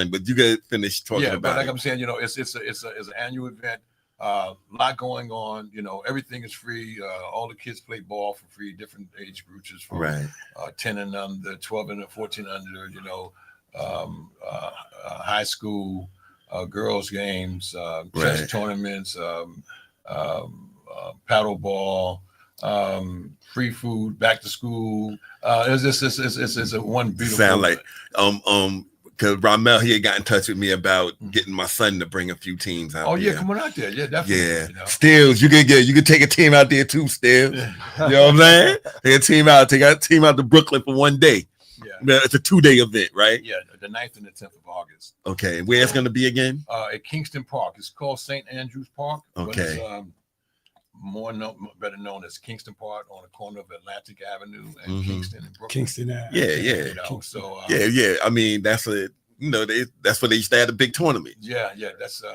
but you got finished talking about but like it. I'm saying, you know, it's an annual event. Lot going on. You know, everything is free. All the kids play ball for free. Different age groups from 10 and under, 12 and 14 under. You know, high school girls games, chess tournaments, paddle ball, free food, back to school. It's a one beautiful. Sound like because Ramel, he had got in touch with me about getting my son to bring a few teams out. Oh yeah, come on out there. Yeah, definitely. Yeah, you know? Stills, you could take a team out there too, Stills. You know what I'm saying? Take a team out to Brooklyn for one day. Yeah, it's a 2-day event, right? Yeah, the 9th and the 10th of August. Okay, where it's going to be again? At Kingston Park. It's called St. Andrews Park. Okay. Better known as Kingston Park on the corner of Atlantic Avenue and Kingston and Brooklyn. Kingston Avenue. Yeah. You know, so I mean, that's a that's where they used to have a big tournament. Yeah. That's where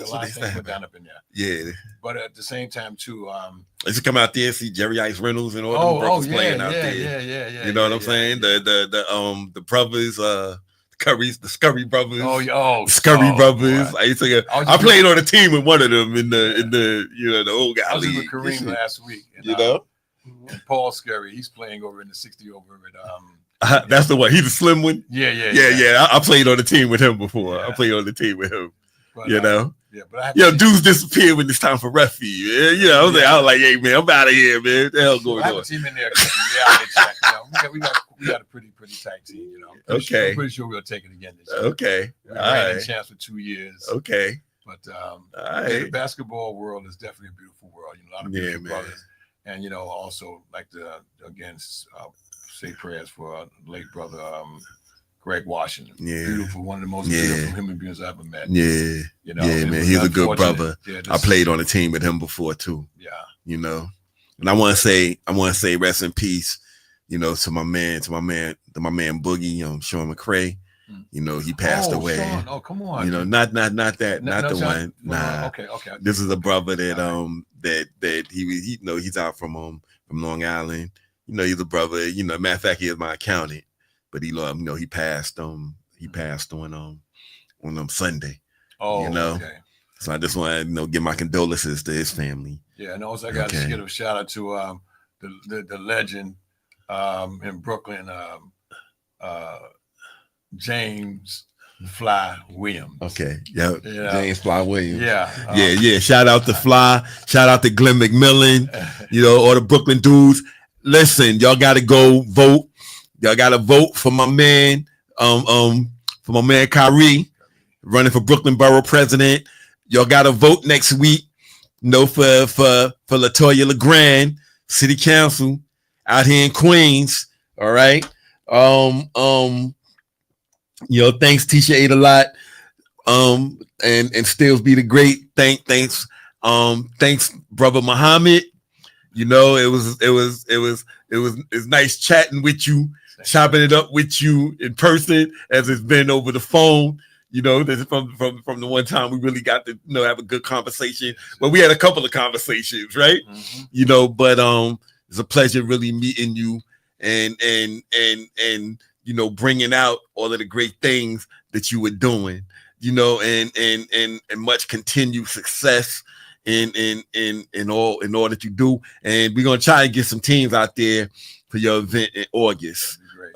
a lot of things went down up in there. Yeah. But at the same time too, I used to come out there and see Jerry Ice Reynolds and all them brothers playing out there. Yeah. You know what I'm saying? The brothers, the Scurry brothers. Scurry brothers. Boy. I played on a team with one of them in the old guy. I was with Kareem last week. And Paul Scurry, he's playing over in the 60 over at that's the one. He's the slim one. Yeah. I played on the team with him before. Yeah. I played on the team with him. But, dudes disappear when it's time for ref fee. I was like, hey man, I'm out of here, man. What the hell going on? I have a team in there. Reality check. We got a pretty tight team. You know. I'm pretty sure we'll take it again this year. Okay. We ran a chance for 2 years. Okay. But the basketball world is definitely a beautiful world. You know, a lot of beautiful brothers, and also like to again say prayers for late brother Greg Washington. Yeah. Beautiful, one of the most beautiful human beings I ever met. Yeah. Man, he's a good brother. I played on a team with him before too. Yeah. And I want to say rest in peace, to my man Boogie, Sean McCray. He passed away. Sean. Oh, come on. Not the one. Nah. Okay. This is a brother that he's out from Long Island. He's a brother. Matter of fact, he is my accountant. But he passed on Sunday. Oh, okay. So I just want to give my condolences to his family. Yeah, and also I got to give a shout out to the legend in Brooklyn, James Fly Williams. Okay, James Fly Williams. Yeah. Yeah. Shout out to Fly. Shout out to Glenn McMillan. All the Brooklyn dudes. Listen, y'all got to go vote. Y'all got to vote for my man, Kyrie, running for Brooklyn Borough President. Y'all got to vote next week, for LaToya LeGrand, City Council, out here in Queens. All right. Thanks, Tisha ate a lot. And Stills be the great. Thanks, brother Muhammad. It was nice chatting with you, chopping it up with you in person as it's been over the phone. This is from the one time we really got to have a good conversation. Well, we had a couple of conversations, right? Mm-hmm. But it's a pleasure really meeting you and bringing out all of the great things that you were doing, and much continued success in all that you do. And we're gonna try and get some teams out there for your event in August. Great.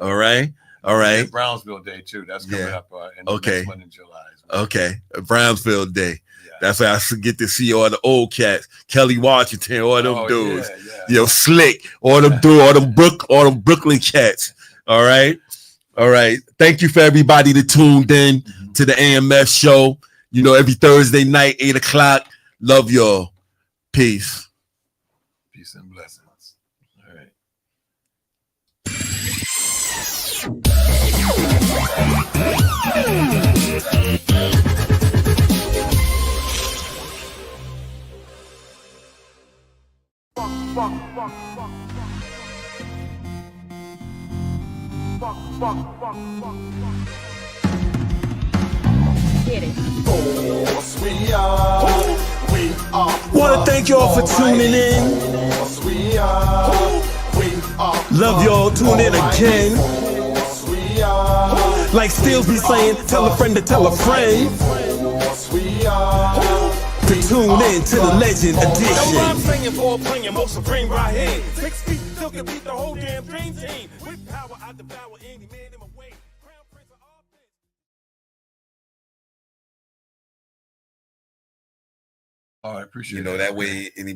All right. Brownsville Day too. That's coming up in the next month in July. Okay, Brownsville Day. Yeah. That's why I get to see all the old cats, Kelly Washington, all them dudes. Slick, all them dudes, all them Brooklyn cats. All right. Thank you for everybody that tuned in to the AMF show. Every Thursday night, 8:00. Love y'all. Peace. Peace and blessings. All right. Get it. Wanna thank y'all for tuning in. Love y'all. Tune in again. Like Steels be saying, tell a friend to tell a friend to tune in to the Legend Edition. I'm singing for playing most supreme right here. 6 feet still can beat the whole damn dream team. With power, I devour any man in my way. Crown Prince of all things. All right, appreciate it. That way anybody